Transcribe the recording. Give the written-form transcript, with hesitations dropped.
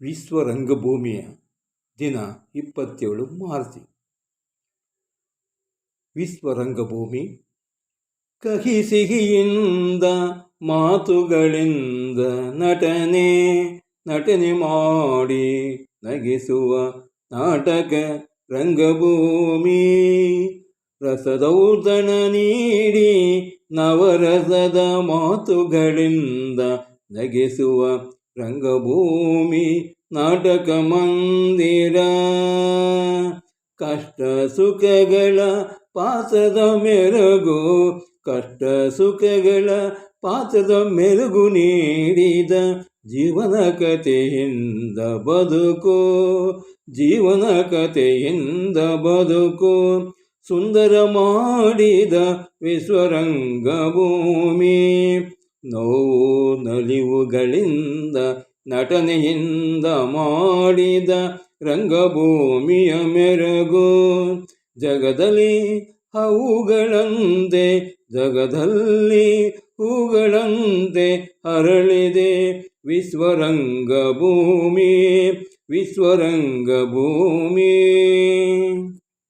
ವಿಶ್ವ ರಂಗಭೂಮಿಯ ದಿನ 27 ಮಾರ್ಚ್. ವಿಶ್ವ ರಂಗಭೂಮಿ ಕಹಿ ಸಿಹಿಯಿಂದ ಮಾತುಗಳಿಂದ ನಟನೆ ಮಾಡಿ ನಗಿಸುವ ನಾಟಕ ರಂಗಭೂಮಿ. ರಸದೌತಣ ನೀಡಿ ನವರಸದ ಮಾತುಗಳಿಂದ ನಗಿಸುವ ರಂಗಭೂಮಿ ನಾಟಕ ಮಂದಿರ. ಕಷ್ಟ ಸುಖಗಳ ಪಾತ್ರದ ಮೆರುಗು, ಕಷ್ಟ ಸುಖಗಳ ಪಾತ್ರದ ಮೆರುಗು ನೀಡಿದ ಜೀವನ ಕಥೆಯಿಂದ ಬದುಕು, ಜೀವನ ಕಥೆಯಿಂದ ಬದುಕು ಸುಂದರ ಮಾಡಿದ ವಿಶ್ವರಂಗಭೂಮಿ. ನೋವು ನಲಿವುಗಳಿಂದ ನಟನೆಯಿಂದ ಮಾಡಿದ ರಂಗಭೂಮಿಯ ಮೆರುಗು. ಜಗದಲ್ಲಿ ಹೂಗಳಂತೆ, ಜಗದಲ್ಲಿ ಹೂಗಳಂತೆ ಹರಳಿದೆ ವಿಶ್ವರಂಗಭೂಮಿ, ವಿಶ್ವರಂಗಭೂಮಿ.